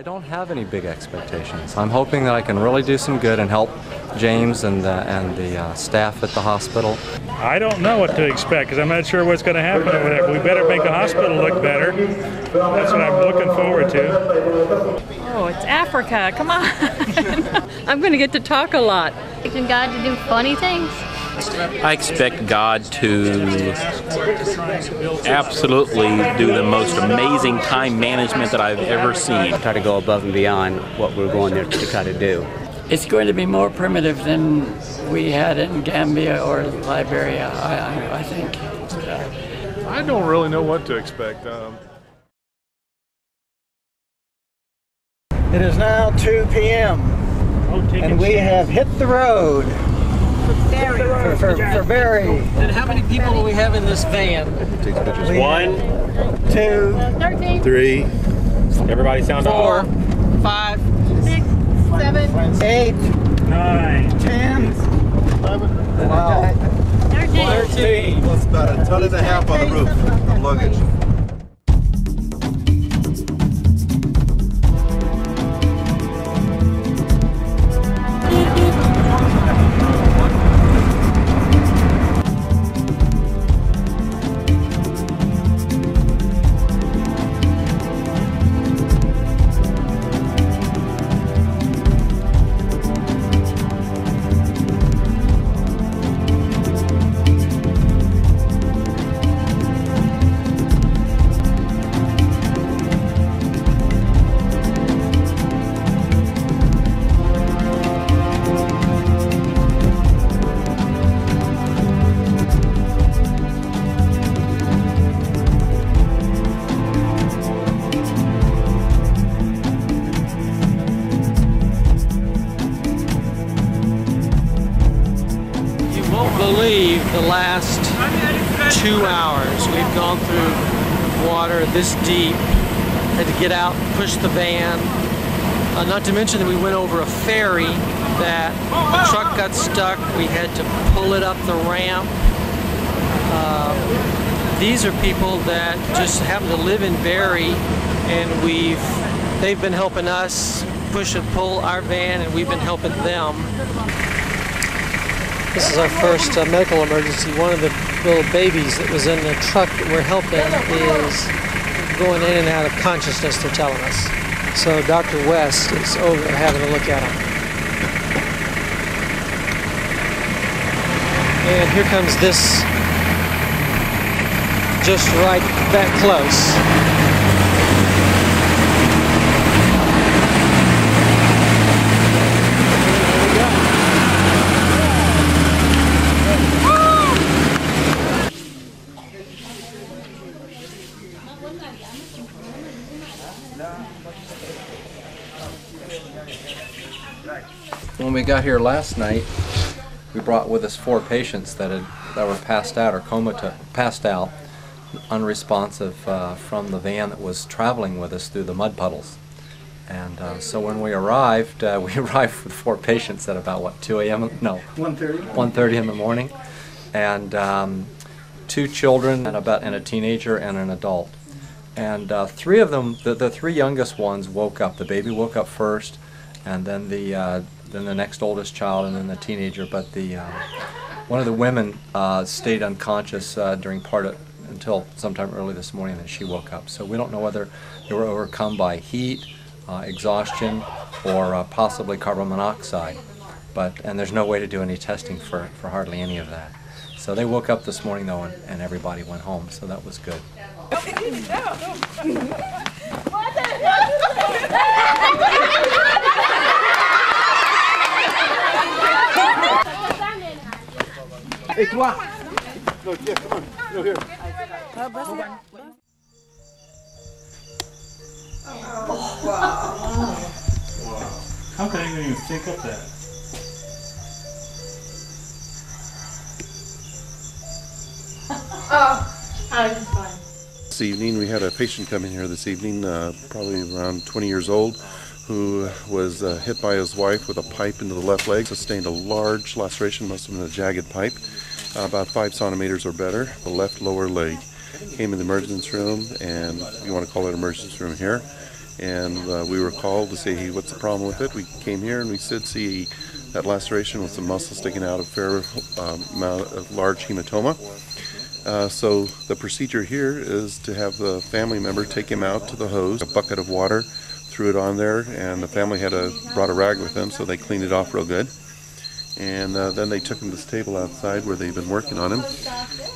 I don't have any big expectations. I'm hoping that I can really do some good and help James and the staff at the hospital. I don't know what to expect because I'm not sure what's going to happen over there. But we better make the hospital look better. That's what I'm looking forward to. Oh, it's Africa. Come on. I'm going to get to talk a lot. Expecting God to do funny things. I expect God to absolutely do the most amazing time management that I've ever seen. Try to go above and beyond what we're going there to try to do. It's going to be more primitive than we had in Gambia or Liberia, I think. I don't really know what to expect. It is now 2 p.m. and we have hit the road for Bere. And how many people do we have in this van? Take pictures. 1, 2, 3. everybody sound 4, 5, 6, 7, 8, 9, 10, 11, wow. 13. Well, it's about a ton and a half on the roof of luggage. Believe the last 2 hours we've gone through water this deep, had to get out, push the van, not to mention that we went over a ferry that the truck got stuck, we had to pull it up the ramp. These are people that just happen to live in Bere, and they've been helping us push and pull our van, and we've been helping them. This is our first medical emergency. One of the little babies that was in the truck that we're helping is going in and out of consciousness, they're telling us. So Dr. West is over there having a look at him. And here comes this, just right that close. When we got here last night, we brought with us 4 patients that were passed out or passed out, unresponsive from the van that was traveling with us through the mud puddles. And so when we arrived with 4 patients at about what, 2 a.m. No, 1:30 in the morning, and 2 children and a teenager and an adult. And 3 of them, the 3 youngest ones, woke up. The baby woke up first, and then the next oldest child, and then the teenager. But one of the women stayed unconscious until sometime early this morning. That she woke up. So we don't know whether they were overcome by heat, exhaustion, or possibly carbon monoxide. And there's no way to do any testing for hardly any of that. So they woke up this morning though, and everybody went home. So that was good. Hey, toi! No, yeah, come on. No, here. Oh, wow. How can anyone even think of that? It's fine. This evening, we had a patient come in here this evening, probably around 20 years old, who was hit by his wife with a pipe into the left leg, sustained a large laceration, must have been a jagged pipe, about 5 centimeters or better, the left lower leg. Came in the emergency room, and you want to call it emergency room here, And we were called to say, hey, what's the problem with it? We came here and we did see that laceration with some muscle sticking out, a fair amount of large hematoma. So the procedure here is to have the family member take him out to the hose, a bucket of water, threw it on there, and the family brought a rag with them, so they cleaned it off real good. And then they took him to this table outside where they've been working on him.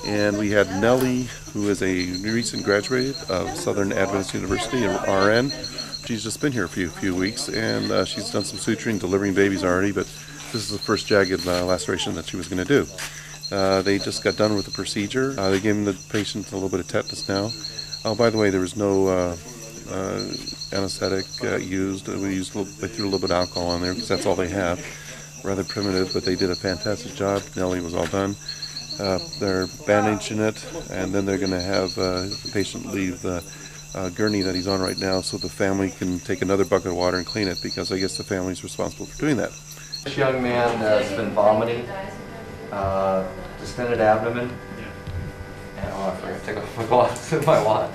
And we had Nellie, who is a recent graduate of Southern Adventist University, an RN. She's just been here a few weeks, and she's done some suturing, delivering babies already, but this is the first jagged laceration that she was going to do. They just got done with the procedure. They gave the patient a little bit of tetanus now. Oh, by the way, there was no anesthetic used. They threw a little bit of alcohol on there because that's all they have. Rather primitive, but they did a fantastic job. Nellie was all done. They're bandaging it, and then they're going to have the patient leave the gurney that he's on right now so the family can take another bucket of water and clean it, because I guess the family's responsible for doing that. This young man has been vomiting, distended abdomen, and I forgot to take off my glasses and my watch,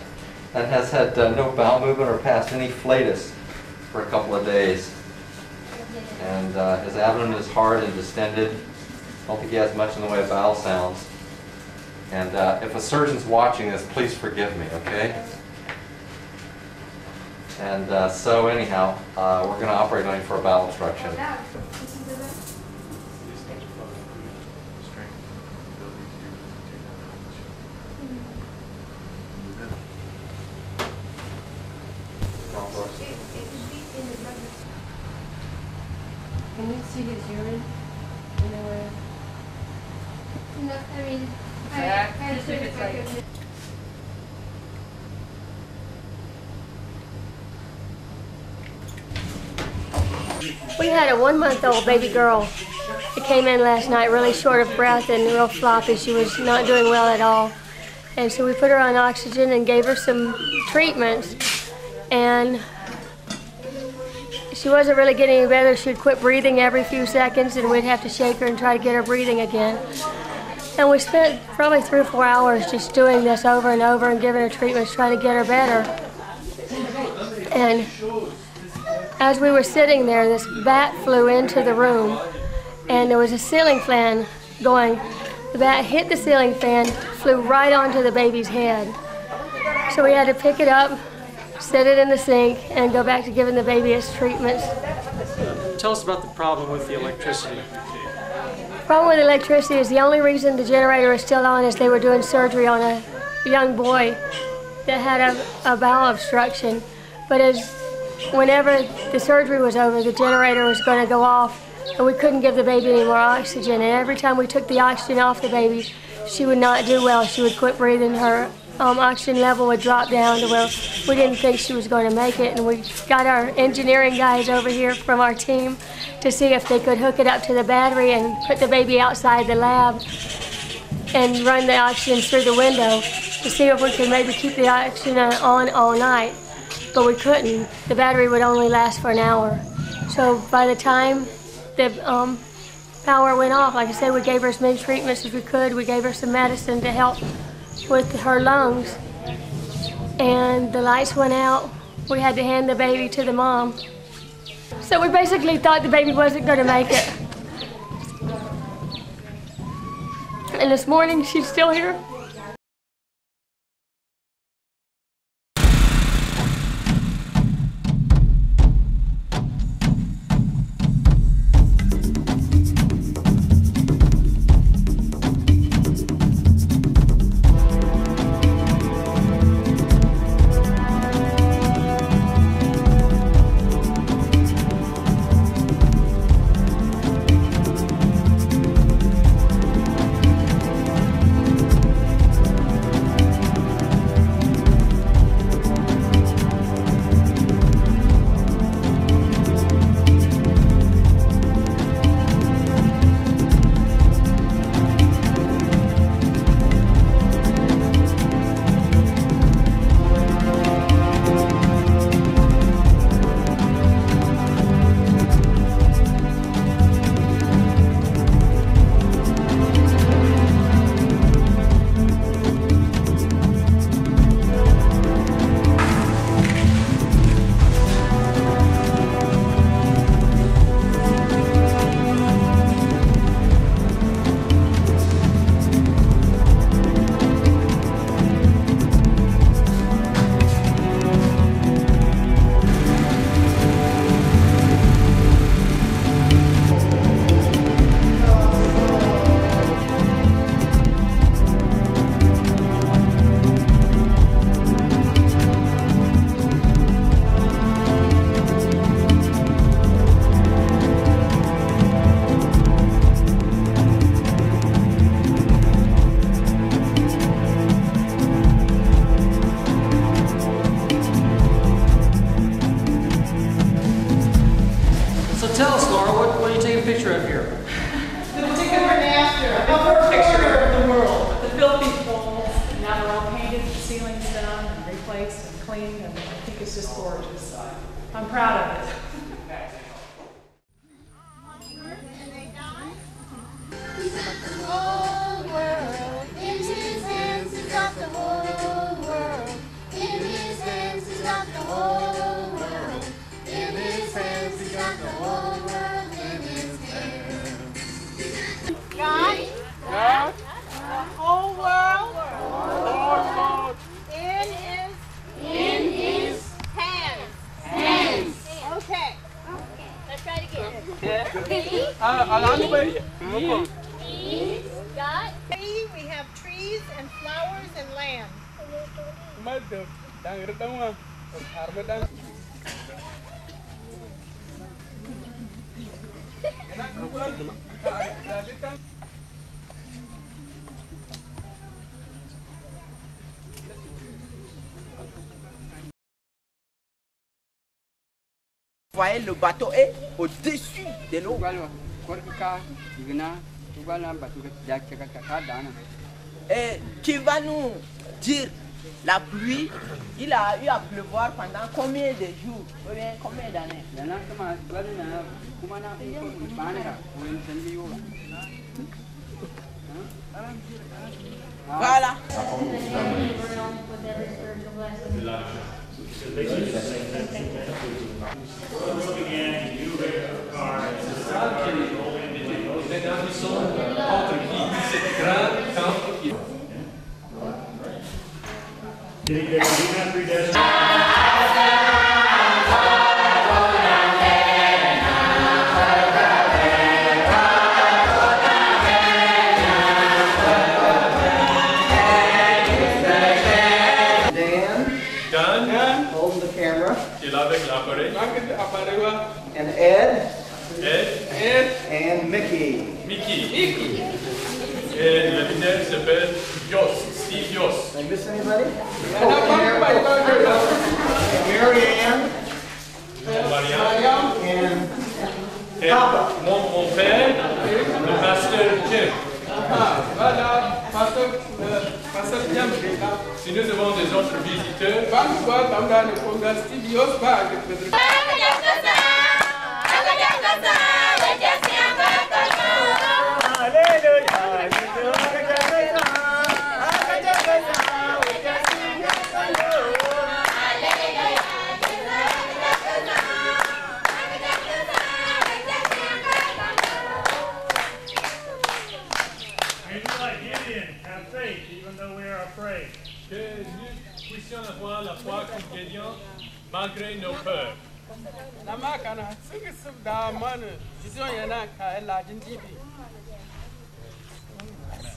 and has had no bowel movement or passed any flatus for a couple of days. And his abdomen is hard and distended. I don't think he has much in the way of bowel sounds. And if a surgeon's watching this, please forgive me, okay? And so anyhow, we're going to operate on him for a bowel obstruction. Can you see his urine? No, I mean, I just think it's like... We had a 1-month-old baby girl that came in last night really short of breath and real floppy. She was not doing well at all. And so we put her on oxygen and gave her some treatments. And she wasn't really getting any better. She'd quit breathing every few seconds, and we'd have to shake her and try to get her breathing again. And we spent probably 3 or 4 hours just doing this over and over and giving her treatments, trying to get her better. And as we were sitting there, this bat flew into the room, and there was a ceiling fan going. The bat hit the ceiling fan, flew right onto the baby's head. So we had to pick it up, set it in the sink, and go back to giving the baby its treatments. Tell us about the problem with the electricity. The problem with electricity is the only reason the generator is still on is they were doing surgery on a young boy that had a bowel obstruction. But whenever the surgery was over, the generator was going to go off, and we couldn't give the baby any more oxygen. And every time we took the oxygen off the baby, she would not do well. She would quit breathing. Her oxygen level would drop down to where we didn't think she was going to make it. And we got our engineering guys over here from our team to see if they could hook it up to the battery and put the baby outside the lab and run the oxygen through the window to see if we could maybe keep the oxygen on all night. But we couldn't. The battery would only last for an hour. So by the time the power went off, like I said, we gave her as many treatments as we could. We gave her some medicine to help with her lungs. And the lights went out. We had to hand the baby to the mom. So we basically thought the baby wasn't going to make it. And this morning, she's still here. all painted, the ceiling's done, and replaced and cleaned, and I think it's just gorgeous. I'm proud of it. Whole world in his hands is not the whole world. In his hands is not the whole world. In his hands is not the whole world. In his hands. God, the whole world, in his hands. Hands. Okay. Let's try it again. God. We have trees and flowers and land. Voyez, le bateau est au-dessus de l'eau. Et tu vas nous dire, la pluie, il a eu à pleuvoir pendant combien de jours, ou bien combien d'années? Voilà. And Ed. And Mickey. Et le leader s'appelle Steve Yoss. Did I miss anybody? And Mary Ann. And Papa. Mon père, le pasteur Jim. Voilà, pasteur Jim. Si nous avons des autres visiteurs, que nous puissions avoir la foi comme Gédéon malgré nos peurs.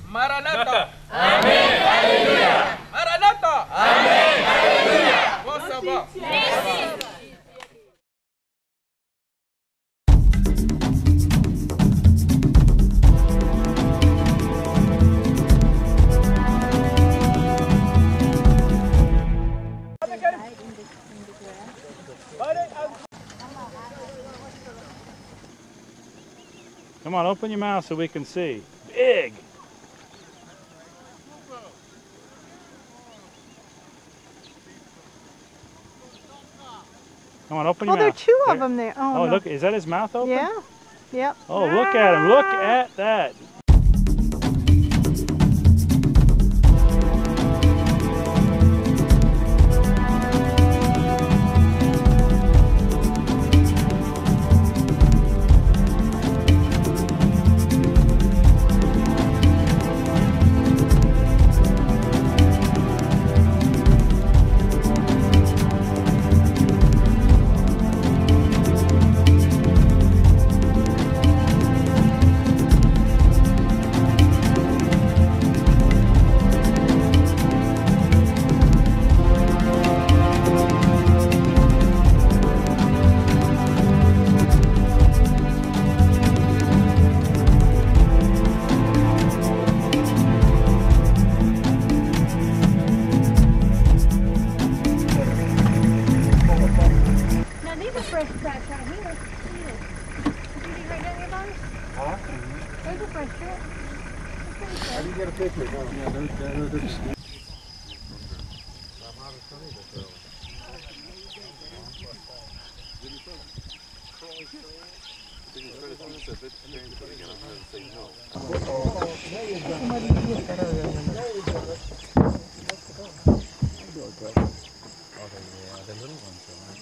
Maranatha. Amen. Alléluia. Maranatha. Amen. Alléluia. Bon, ça va. Come on, open your mouth so we can see. Big! Come on, open your mouth. Oh, there are two of them there. Oh, no. Look, is that his mouth open? Yeah. Yep. Oh, look at him. Look at that.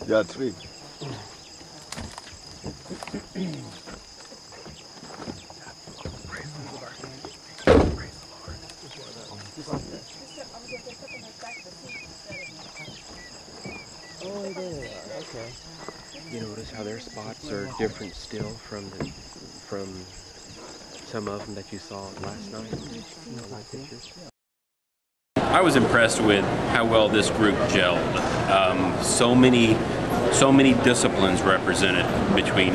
Yeah, 3. Oh, there they are. Okay. You notice how their spots are different still from some of them that you saw last night? You know, my pictures. I was impressed with how well this group gelled. So many disciplines represented between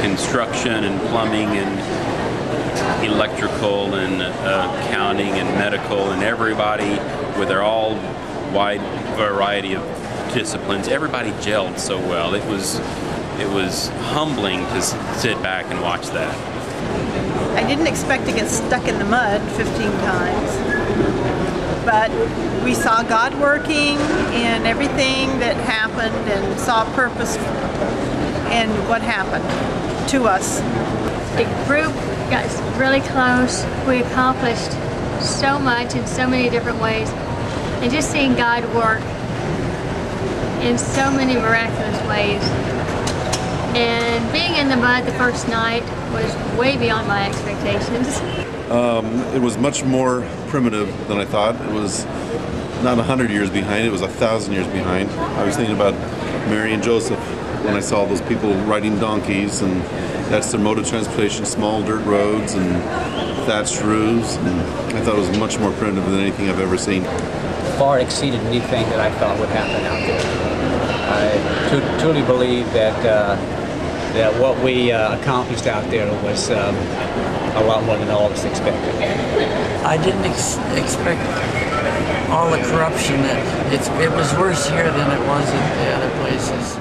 construction and plumbing and electrical and accounting and medical, and everybody with their all wide variety of disciplines. Everybody gelled so well. It was humbling to sit back and watch that. I didn't expect to get stuck in the mud 15 times, but we saw God working in everything that happened and saw purpose in what happened to us. The group got really close. We accomplished so much in so many different ways, and just seeing God work in so many miraculous ways. And being in the mud the first night was way beyond my expectations. It was much more primitive than I thought. It was not 100 years behind, it was 1,000 years behind. I was thinking about Mary and Joseph when I saw those people riding donkeys, and that's their mode of transportation, small dirt roads and thatched roofs. And I thought it was much more primitive than anything I've ever seen. Far exceeded anything that I thought would happen out there. I truly believe that what we accomplished out there was a lot more than all of us expected. I didn't expect all the corruption. It was worse here than it was at the other places.